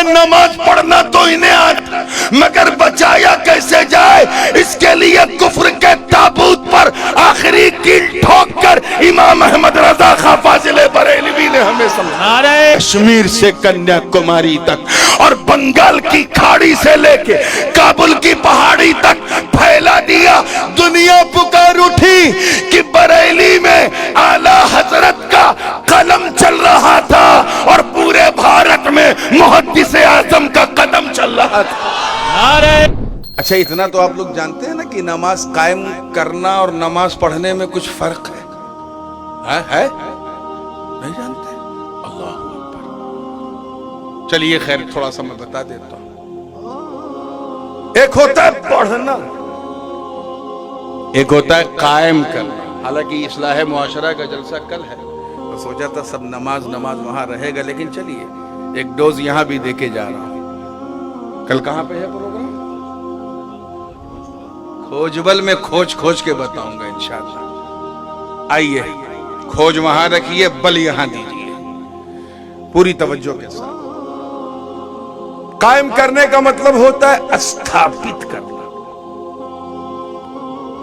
نماز پڑھنا تو انہیں آتا مگر بچایا کیسے جائے، اس کے لیے کفر کے تابوت پر آخری کیل ٹھوک کر امام احمد رضا خان فاضل بریلوی نے ہمیں سمجھا۔ کشمیر سے کنیا کماری تک اور بنگال کی کھاڑی سے لے کے کابل کی پہاڑی تک پھیلا دیا۔ دنیا پکار اٹھی کہ بریلی میں اعلیٰ حضرت کا قلم چل رہا تھا اور پورے بھارت میں محدث اعظم کا قدم چل رہا تھا۔ اچھا اتنا تو آپ لوگ جانتے ہیں نا کہ نماز قائم کرنا اور نماز پڑھنے میں کچھ فرق ہے؟ ہے؟ نہیں جانتے؟ اللہ اکبر۔ چلیے خیر تھوڑا سا میں بتا دیتا ہوں۔ ایک ہوتا ہے پڑھنا، ایک ہوتا ہے قائم کرنا۔ حالانکہ اصلاح معاشرہ کا جلسہ کل ہے تو سوچا تھا سب نماز وہاں رہے گا، لیکن چلیے ایک ڈوز یہاں بھی دے کے جا رہا ہوں۔ کل کہاں پہ ہے پروگرام؟ کھوجبل میں کھوج کے بتاؤں گا انشاءاللہ۔ آئیے کھوج وہاں رکھیے، بل یہاں دیجیے پوری توجہ کے ساتھ۔ قائم کرنے کا مطلب ہوتا ہے استھاپت کرنا،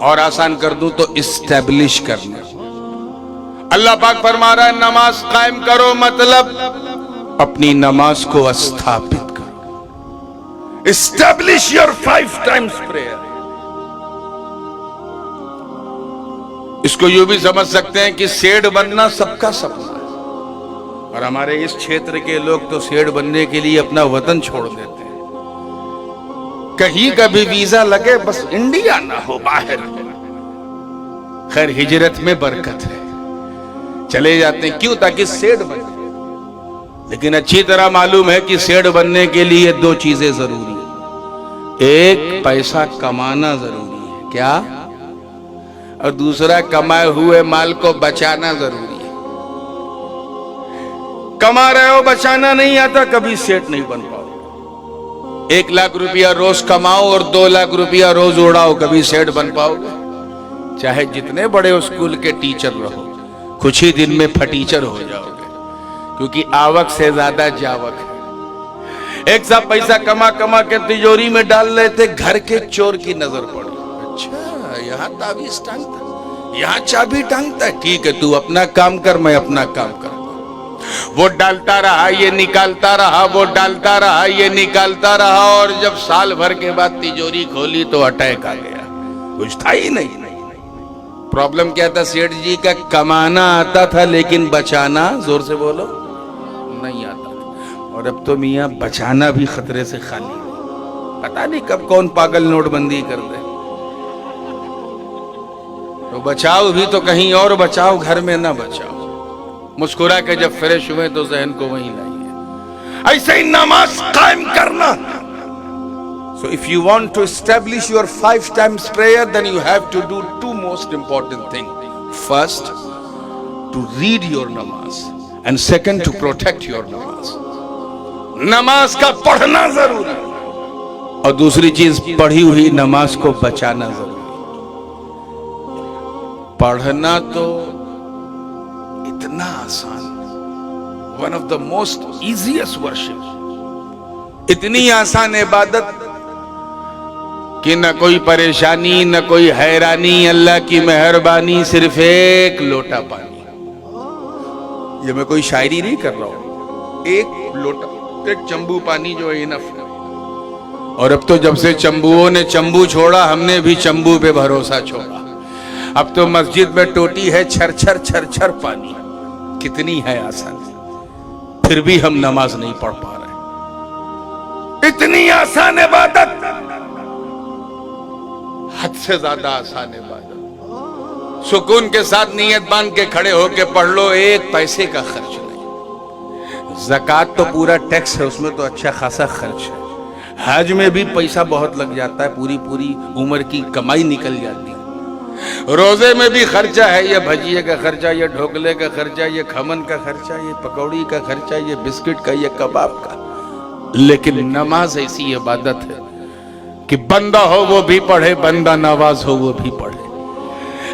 اور آسان کر دوں تو اسٹیبلش کرنا۔ اللہ پاک فرما رہا ہے نماز قائم کرو، مطلب اپنی نماز کو استھاپت کرو۔ Establish your 5 times prayer۔ اس کو یوں بھی سمجھ سکتے ہیں کہ سیٹ بننا سب کا سپنا ہے، اور ہمارے اس چھیتر کے لوگ تو سیٹ بننے کے لیے اپنا وطن چھوڑ دیتے ہیں۔ کہیں کبھی ویزا لگے بس انڈیا نہ ہو، باہر ہو۔ خیر ہجرت میں برکت ہے، چلے جاتے ہیں، کیوں؟ تاکہ سیٹ بنے۔ لیکن اچھی طرح معلوم ہے کہ سیٹ بننے کے لیے 2 چیزیں ضروری ہیں۔ ایک پیسہ کمانا ضروری ہے، کیا؟ اور دوسرا کمائے ہوئے مال کو بچانا ضروری ہے۔ کما رہے ہو بچانا نہیں آتا، کبھی سیٹ نہیں بن پاؤ۔ 1 لاکھ روپیہ روز کماؤ اور 2 لاکھ روپیہ روز اڑاؤ، کبھی سیٹ بن پاؤ گے؟ چاہے جتنے بڑے اسکول کے ٹیچر رہو، کچھ ہی دن میں پھٹیچر ہو جاؤ گے، کیونکہ آوک سے زیادہ جاوک ہے۔ ایک صاحب پیسہ کما کے تجوری میں ڈال رہے تھے، گھر کے چور کی نظر پڑی۔ اچھا یہاں تعویذ ٹانگتا ہے، یہاں چابی ٹانگتا ہے، ٹھیک ہے تو اپنا کام کر، میں اپنا کام کرتا ہوں۔ وہ ڈالتا رہا، یہ نکالتا رہا، وہ ڈالتا رہا، یہ نکالتا رہا، اور جب سال بھر کے بعد تجوری کھولی تو اٹیک آ گیا، کچھ تھا ہی نہیں۔ پرابلم کیا تھا سیٹھ جی کا؟ کمانا آتا تھا لیکن بچانا، زور سے بولو، نہیں آتا تھا۔ اور اب تو میاں بچانا بھی خطرے سے خالی ہے، پتہ نہیں کب کون پاگل نوٹ بندی کر دے۔ تو بچاؤ بھی تو کہیں اور بچاؤ، گھر میں نہ بچاؤ۔ مسکرا کے جب فریش ہوئے تو ذہن کو وہیں لائیے۔ ایسے ہی نماز قائم کرنا۔ So if you want to establish your 5 times prayer, then you have to do 2 most important things. First, to read your namaz, and second, to protect your namaz. نماز کا پڑھنا ضروری ہے، اور دوسری چیز پڑھی ہوئی نماز کو بچانا ضروری ہے۔ پڑھنا تو اتنا آسان، one of the most easiest worship، اتنی آسان عبادت کہ نہ کوئی پریشانی، نہ کوئی حیرانی، اللہ کی مہربانی، صرف 1 لوٹا پانی۔ یہ میں کوئی شاعری نہیں کر رہا ہوں، 1 لوٹا، 1 چمبو پانی جو ہے انف ہے۔ اور اب تو جب سے چمبوؤں نے چمبو چھوڑا، ہم نے بھی چمبو پہ بھروسہ چھوڑا۔ اب تو مسجد میں ٹوٹی ہے چھر چھر پانی۔ کتنی ہے آسانی، پھر بھی ہم نماز نہیں پڑھ پا رہے۔ اتنی آسان عبادت، حد سے زیادہ آسان عبادت۔ سکون کے ساتھ نیت باندھ کے کھڑے ہو کے پڑھ لو، 1 پیسے کا خرچ نہیں۔ زکوٰۃ تو پورا ٹیکس ہے، اس میں تو اچھا خاصا خرچ ہے۔ حج میں بھی پیسہ بہت لگ جاتا ہے، پوری عمر کی کمائی نکل جاتی ہے۔ روزے میں بھی خرچہ ہے، یہ بھجیے کا خرچہ، یہ ڈھوکلے کا خرچہ، یہ کھمن کا خرچہ، یہ پکوڑی کا خرچہ، یہ بسکٹ کا، یہ کباب کا۔ لیکن نماز ایسی عبادت ہے کہ بندہ ہو وہ بھی پڑھے، بندہ نواز ہو وہ بھی پڑھے۔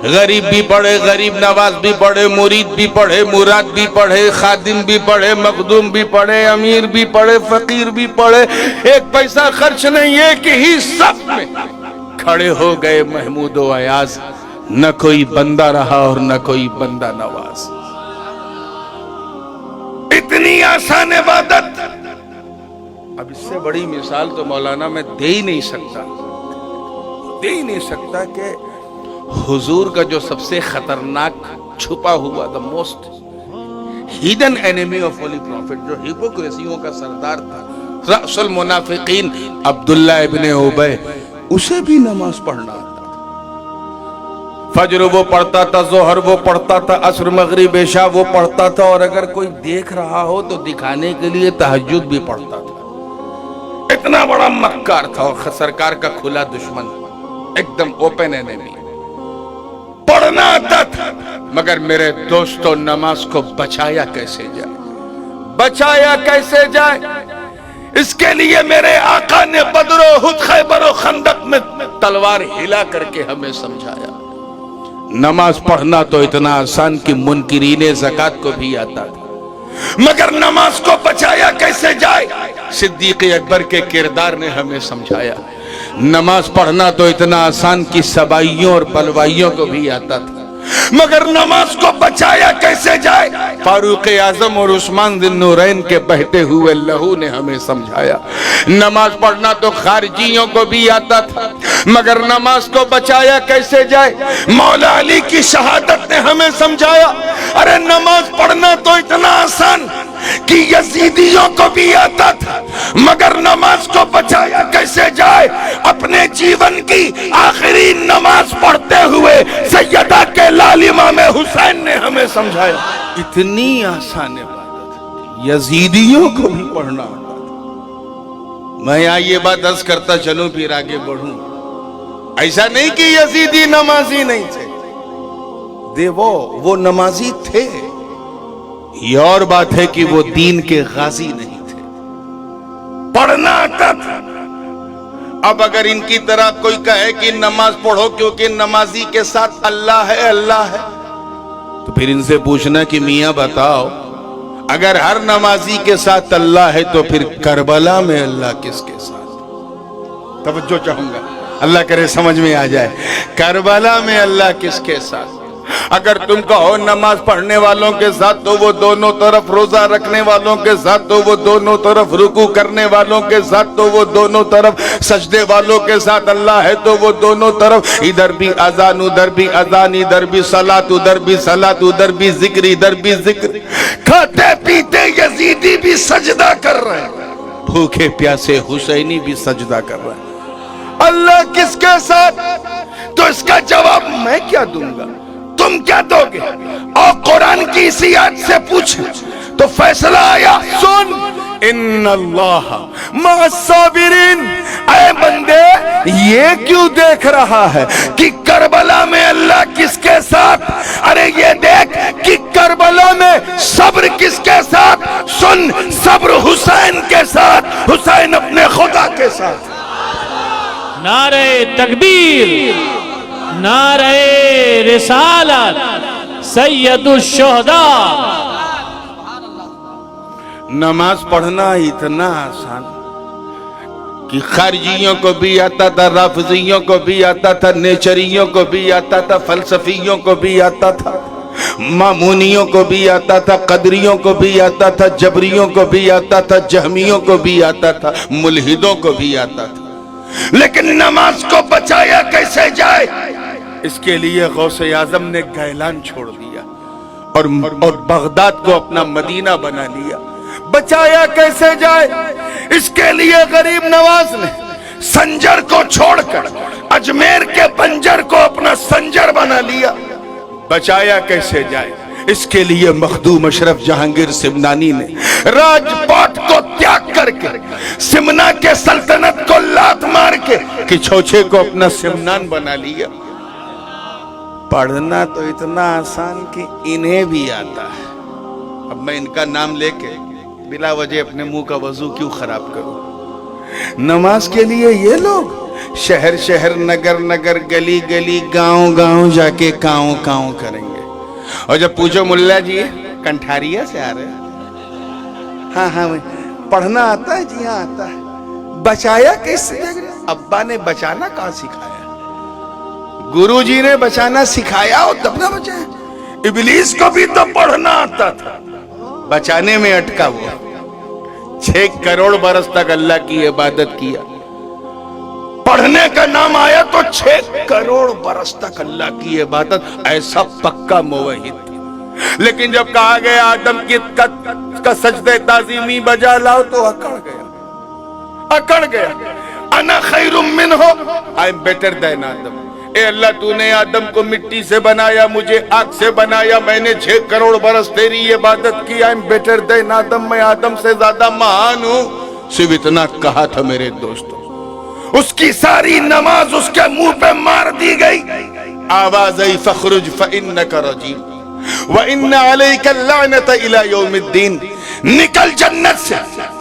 غریب بھی پڑھے، غریب نواز بھی پڑھے، مرید بھی پڑھے، مراد بھی پڑھے، خادم بھی پڑھے، مخدوم بھی پڑھے، امیر بھی پڑھے، فقیر بھی پڑھے، ایک پیسہ خرچ نہیں، ایک ہی صف میں کھڑے ہو گئے محمود و ایاز، نہ کوئی بندہ رہا اور نہ کوئی بندہ نواز۔ اتنی آسان عبادت، اب اس سے بڑی مثال تو مولانا میں دے ہی نہیں سکتا کہ حضور کا جو سب سے خطرناک چھپا ہوا the most hidden enemy of holy prophet، جو ہپوکریسیوں کا سردار تھا، رأس المنافقین عبداللہ ابن ابی، اسے بھی نماز پڑھنا آتا تھا۔ فجر وہ پڑھتا تھا، ظہر وہ پڑھتا تھا، عصر مغرب عشاء وہ پڑھتا تھا، اور اگر کوئی دیکھ رہا ہو تو دکھانے کے لیے تہجد بھی پڑھتا تھا۔ اتنا بڑا مکار تھا اور سرکار کا کھلا دشمن، ایک دم اوپن انیمی، پڑھنا آتا تھا۔ مگر میرے دوستو نماز کو بچایا کیسے جائے؟ بچایا کیسے جائے؟ اس کے لیے میرے آقا نے بدر و احد، خیبر و خندق میں تلوار ہلا کر کے ہمیں سمجھایا۔ نماز پڑھنا تو اتنا آسان کہ منکرین زکوٰۃ کو بھی آتا تھا، مگر نماز کو بچایا کیسے جائے؟ صدیق اکبر کے کردار نے ہمیں سمجھایا۔ نماز پڑھنا تو اتنا آسان کہ سبائیوں اور بلوائیوں کو بھی آتا تھا، مگر نماز کو بچایا کیسے جائے؟ فاروق اعظم اور عثمان ذی النورین کے بہتے ہوئے لہو نے ہمیں سمجھایا۔ نماز پڑھنا تو خارجیوں کو بھی آتا تھا، مگر نماز کو بچایا کیسے جائے؟ مولا علی کی شہادت نے ہمیں سمجھایا، ارے نماز پڑھنا تو اتنا آسان کہ یزیدیوں کو بھی آتا تھا، مگر نماز کو بچایا کیسے جائے؟ اپنے جیون کی آخری نماز پڑھتے ہوئے سیدہ کے لال امام حسین نے ہمیں سمجھایا۔ اتنی آسان بات یزیدیوں کو بھی پڑھنا آتا تھا۔ میں یہاں یہ بات عرض کرتا چلوں پھر آگے بڑھوں، ایسا نہیں کہ یزیدی نمازی نہیں تھے، وہ نمازی تھے، یہ اور بات ہے کہ وہ دین کے غازی نہیں تھے، پڑھنا آتا تھا۔ اب اگر ان کی طرح کوئی کہے کہ نماز پڑھو کیونکہ نمازی کے ساتھ اللہ ہے، اللہ ہے، تو پھر ان سے پوچھنا کہ میاں بتاؤ، اگر ہر نمازی کے ساتھ اللہ ہے تو پھر کربلا میں اللہ کس کے ساتھ؟ توجہ چاہوں گا، اللہ کرے سمجھ میں آ جائے۔ کربلا میں اللہ کس کے ساتھ؟ اگر تم کہو نماز پڑھنے والوں کے ساتھ تو وہ دونوں طرف، روزہ رکھنے والوں کے ساتھ تو وہ دونوں طرف، رکوع کرنے والوں کے ساتھ تو وہ دونوں طرف، سجدے والوں کے ساتھ اللہ ہے تو وہ دونوں طرف، ادھر بھی اذان ادھر بھی اذان، ادھر بھی صلاۃ ادھر بھی صلاۃ، ادھر بھی ذکر ادھر بھی ذکر، کھاتے پیتے یزیدی بھی سجدہ کر رہے ہیں، بھوکے پیاسے حسینی بھی سجدہ کر رہے ہیں، اللہ کس کے ساتھ؟ تو اس کا جواب میں کیا دوں گا؟ تم کیا دو گے؟ اور قرآن کی اسی آیت سے پوچھیں تو فیصلہ آیا، سن ان اللہ مع الصابرین، اے بندے یہ کیوں دیکھ رہا ہے کہ کربلا میں اللہ کس کے ساتھ؟ ارے یہ دیکھ کہ کربلا میں صبر کس کے ساتھ؟ سن، صبر حسین کے ساتھ، حسین اپنے خدا کے ساتھ۔ نعرہ تکبیر، نعرہ رسالت، سید الشہداء۔ نماز پڑھنا اتنا آسان کہ خارجیوں کو بھی آتا تھا، رافضیوں کو بھی آتا تھا، نیچریوں کو بھی آتا تھا، فلسفیوں کو بھی آتا تھا، مامونیوں کو بھی آتا تھا، قدریوں کو بھی آتا تھا، جبریوں کو بھی آتا تھا، جہمیوں کو بھی آتا تھا، ملحدوں کو بھی آتا تھا، لیکن نماز کو بچایا کیسے جائے؟ اس کے لیے غوث اعظم نے گیلان چھوڑ دیا اور بغداد کو اپنا مدینہ بنا لیا۔ بچایا کیسے جائے؟ اس کے لیے غریب نواز نے سنجر کو چھوڑ کر اجمیر کے پنجر کو اپنا سنجر بنا لیا۔ بچایا کیسے جائے؟ اس کے لیے مخدوم اشرف جہانگیر سمنانی نے راج پاٹ کو تیاگ کر کے، سمنا کے سلطنت کو لات مار کے کچھوچے کو اپنا سمنان بنا لیا۔ پڑھنا تو اتنا آسان کہ انہیں بھی آتا ہے۔ اب میں ان کا نام لے کے بلا وجہ اپنے منہ کا وضو کیوں خراب کروں؟ نماز کے لیے یہ لوگ شہر شہر نگر نگر گلی گلی گاؤں گاؤں جا کے کاؤں کاؤں کریں گے. اور جب پوچھو ملا جی کنٹھاریا سے آ رہے ہیں؟ ہاں ہاں پڑھنا آتا ہے؟ جی ہاں آتا ہے. بچایا کیسے؟ ابا نے بچانا کہاں سکھایا؟ گرو جی نے بچانا سکھایا اور تب نہ بچایا. ابلیس کو بھی تو پڑھنا آتا تھا، بچانے میں اٹکا ہوا. 6 کروڑ برس تک اللہ کی عبادت کیا، پڑھنے کا نام آیا تو 6 کروڑ برس تک اللہ کی عبادت. ایسا پکا موحد تھا. لیکن جب کہا گیا آدم کا سجدہ تعظیمی بجا لاؤ تو اکڑ گیا. انا خیر منہ، آئی ایم بیٹر دین آدم. اے اللہ تو نے آدم کو مٹی سے بنایا، مجھے آگ سے بنایا، میں نے 6 کروڑ برس تیری عبادت کی. آئی ایم بیٹر دین آدم، میں آدم سے زیادہ مہان ہوں. صرف اتنا کہا تھا میرے دوستوں. اس کی ساری نماز اس کے منہ پہ مار دی گئی. آواز آئی فخرج فإنک رجیم وإن علیک اللعنۃ الی یوم الدین. نکل جنت سے،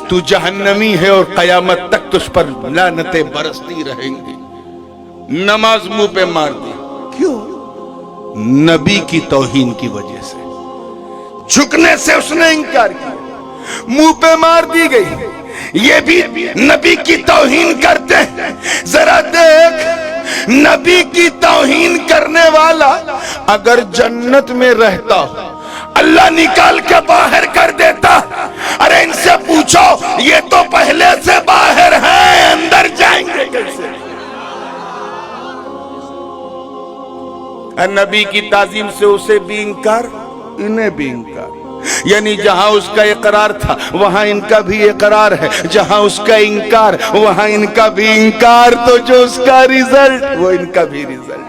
تو جہنمی ہے اور قیامت تک تجھ پر لعنتیں برستی رہیں گی. نماز منہ پہ مار دی. کیوں؟ نبی کی توہین کی وجہ سے. جھکنے سے اس نے انکار کیا، منہ پہ مار دی گئی. یہ بھی نبی کی توہین کرتے ہیں. ذرا دیکھ، نبی کی توہین کرنے والا اگر جنت میں رہتا اللہ نکال کے باہر کر دیتا. ارے ان سے پوچھو، یہ تو پہلے سے باہر ہیں، اندر جائیں گے کیسے؟ نبی کی تعظیم سے اسے بھی انکار، انہیں بھی انکار. یعنی جہاں اس کا اقرار تھا وہاں ان کا بھی اقرار ہے، جہاں اس کا انکار وہاں ان کا بھی انکار. تو جو اس کا ریزلٹ وہ ان کا بھی ریزلٹ.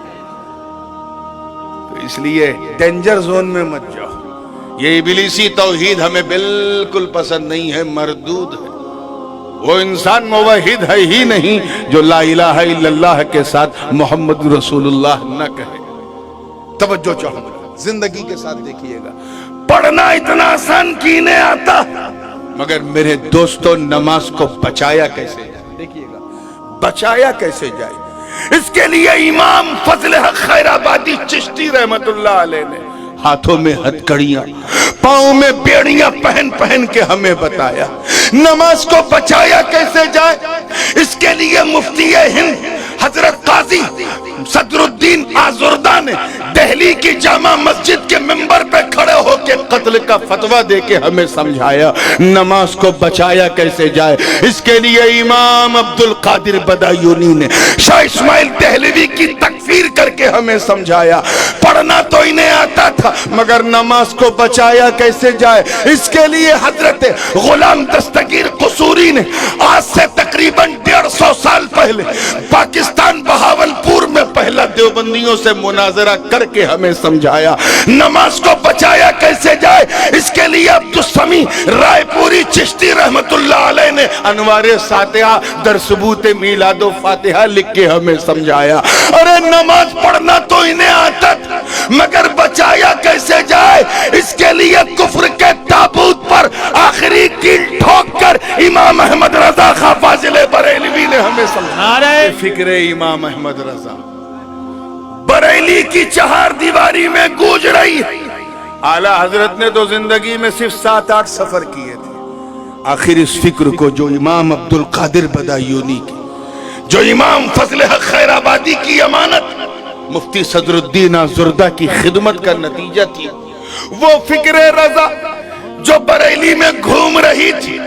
تو اس لیے ڈینجر زون میں مت جاؤ. یہ ابلیسی توحید ہمیں بالکل پسند نہیں ہے، مردود ہے. وہ انسان موحد ہے ہی نہیں جو لا الہ الا اللہ کے ساتھ محمد رسول اللہ نہ کہے. توجہ چاہوں گا، زندگی کے ساتھ دیکھیے گا. پڑھنا اتنا آسان کینے آتا، مگر میرے دوستوں نماز کو بچایا کیسے جائے؟ دیکھیے گا بچایا کیسے جائے. اس کے لیے امام فضل حق خیر آبادی چشتی رحمت اللہ علیہ نے ہاتھوں میں ہتھکڑیاں، پاؤں میں بیڑیاں پہن پہن کے ہمیں بتایا نماز کو بچایا کیسے جائے. اس کے لیے مفتی ہند حضرت قاضی صدر الدین آزردہ نے دہلی کی جامع مسجد کے ممبر پہ کھڑے ہو کے قتل کا فتویٰ دے کے ہمیں سمجھایا نماز کو بچایا کیسے جائے. اس کے لیے امام عبد القادر بدایونی نے شاہ اسماعیل دہلوی کی تکفیر کر کے ہمیں سمجھایا. پڑھنا تو انہیں آتا تھا مگر نماز کو بچایا کیسے جائے. اس کے لیے حضرت غلام دستگیر قصوری نے آج سے تقریباً 150 سال پہلے پاکستان بہاولپور میں پہلا دیوبندیوں سے مناظرہ کر کے ہمیں سمجھایا نماز کو بچایا کیسے جائے. اس کے لیے عبدالسمیع رائے پوری چشتی رحمت اللہ علیہ نے انوار ساتحہ در ثبوت میلاد و فاتحہ لکھ کے ہمیں سمجھایا. ارے نماز پڑھنا تو انہیں آتا تھا مگر بچایا کیسے جائے. اس کے لیے کفر کے تابوت پر آخری کیل ٹھوک کر امام احمد رضا خان فاضل بریلوی نے ہمیں سمجھایا. فکر امام احمد رضا بریلی کی 4 دیواری میں گونج رہی. اعلیٰ حضرت نے تو زندگی میں صرف 7-8 سفر کیے تھے. آخر اس فکر کو جو امام عبد القادر بدایونی کی، جو امام فضل حق خیر آبادی کی امانت مفتی صدر الدین آزردہ کی خدمت کا نتیجہ تھی، وہ فکر رضا جو بریلی میں گھوم رہی تھی،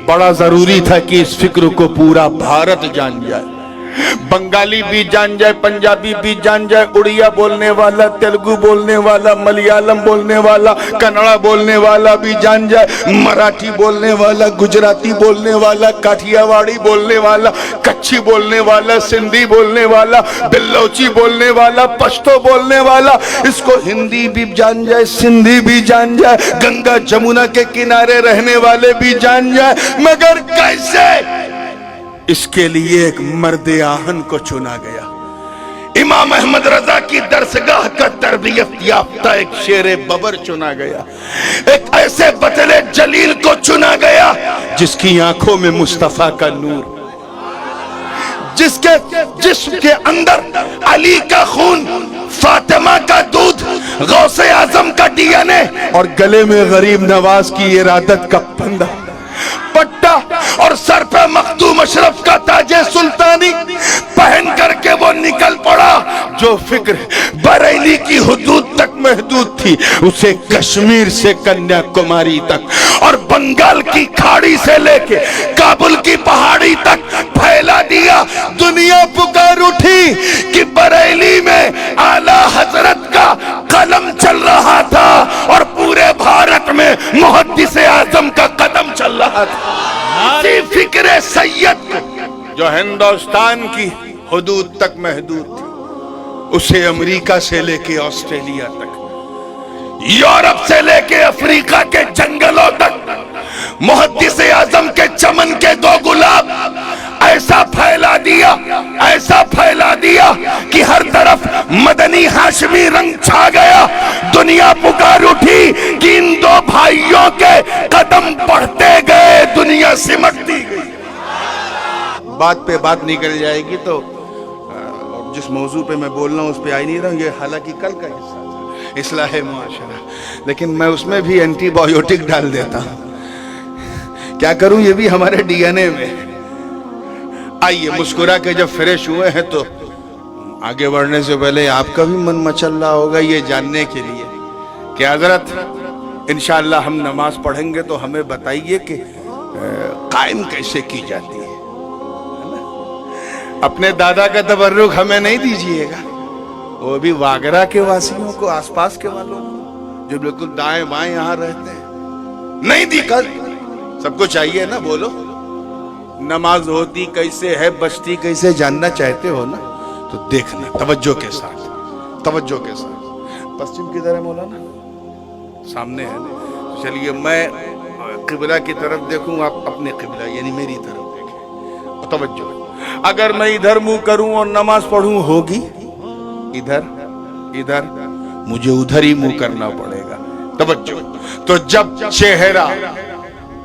بڑا ضروری تھا کہ اس فکر کو پورا بھارت جان جائے. بنگالی بھی جان جائے، پنجابی بھی جان جائے، اڑیا بولنے والا، تیلگو بولنے والا، ملیالم بولنے والا، کنڑا بولنے والا بھی جان جائے، مراٹھی بولنے والا، گجراتی بولنے والا، کاٹھیاواڑی بولنے والا، کچھی بولنے والا، سندھی بولنے والا، بلوچی بولنے والا، پشتو بولنے والا. اس کو ہندی بھی جان جائے، سندھی بھی جان جائے، گنگا جمنا کے کنارے رہنے والے بھی جان جائے. مگر کیسے؟ اس کے لیے ایک مرد آہن کو چنا گیا. امام احمد رضا کی درسگاہ کا تربیت یافتہ ایک شیر ببر چنا گیا. ایک ایسے بطلِ جلیل کو چنا گیا جس کی آنکھوں میں مصطفیٰ کا نور، جس کے جسم کے اندر علی کا خون، فاطمہ کا دودھ، غوث اعظم کا ڈی این اے، اور گلے میں غریب نواز کی ارادت کا پندہ پٹا، اور سر پہ مخدوم اشرف کا تاج سلطانی پہن کر کے وہ نکل پڑا۔ جو فکر بریلی کی حدود تک محدود تھی اسے کشمیر سے کنیا کماری تک اور بنگال کی کھاڑی سے لے کے کابل کی پہاڑی تک پھیلا دیا۔ دنیا پکار اٹھی کہ بریلی میں اعلی حضرت کا قلم چل رہا تھا اور پورے بھارت میں محدث اعظم کا قدم چل رہا تھا۔ اسی فکر سید جو ہندوستان کی حدود تک محدود تھی اسے امریکہ سے لے کے آسٹریلیا تک، یورپ سے لے کے افریقہ کے جنگلوں تک، محدث اعظم کے چمن کے دو گلاب ایسا پھیلا دیا کہ ہر طرف مدنی ہاشمی رنگ چھا گیا۔ دنیا پکار اٹھی کہ ان دو بھائیوں کے قدم بڑھتے گئے، دنیا سمٹتی گئی۔ بات پہ بات نکل جائے گی تو جس موضوع پہ میں بول رہا ہوں اس پہ آئی نہیں رہا ہوں، یہ حالانکہ کل کا حصہ تھا، اصلاح معاشرہ، لیکن میں اس میں بھی اینٹی بایوٹک ڈال دیتا ہوں۔ کیا کروں، یہ بھی ہمارے ڈی این اے میں۔ آئیے مسکرا کے جب فریش ہوئے ہیں تو آگے بڑھنے سے پہلے آپ کا بھی من مچل رہا ہوگا یہ جاننے کے لیے کہ حضرت انشاءاللہ ہم نماز پڑھیں گے تو ہمیں بتائیے کہ قائم کیسے کی جاتی ہے۔ اپنے دادا کا تبرک ہمیں نہیں دیجئے گا، وہ بھی واگرا کے واسیوں کو، آس پاس کے والوں کو جو بالکل دائیں بائیں یہاں رہتے ہیں، نہیں دی کر سب کو چاہیے نا۔ بولو نماز ہوتی کیسے ہے، بچتی کیسے، جاننا چاہتے ہو نا تو دیکھنا توجہ کے ساتھ۔ پسچم کی طرح مولانا سامنے ہے نا، چلیے میں قبلہ کی طرف دیکھوں، آپ اپنے قبلہ یعنی میری طرف دیکھیں، توجہ۔ اگر میں ادھر منہ کروں اور نماز پڑھوں ہوگی ادھر، مجھے ادھر ہی منہ کرنا پڑے گا، توجہ۔ تو جب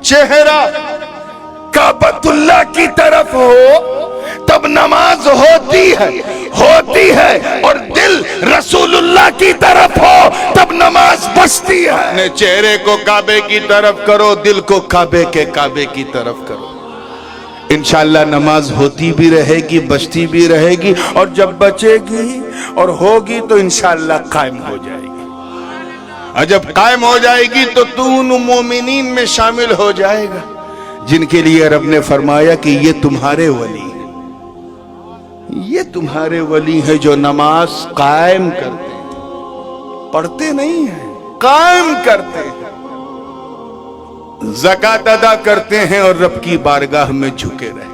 چہرہ کعبۃ اللہ کی طرف ہو تب نماز ہوتی ہے، اور دل رسول اللہ کی طرف ہو تب نماز بچتی ہے۔ اپنے چہرے کو کعبے کی طرف کرو، دل کو کعبے کی طرف کرو، انشاءاللہ نماز ہوتی بھی رہے گی، بچتی بھی رہے گی، اور جب بچے گی اور ہوگی تو انشاءاللہ قائم ہو جائے گی، اور جب قائم ہو جائے گی تو تو ان مومنین میں شامل ہو جائے گا جن کے لیے رب نے فرمایا کہ یہ تمہارے ولی ہیں، یہ تمہارے ولی ہیں جو نماز قائم کرتے ہیں، پڑھتے نہیں ہیں، قائم کرتے ہیں، زکوٰۃ ادا کرتے ہیں اور رب کی بارگاہ میں جھکے رہے۔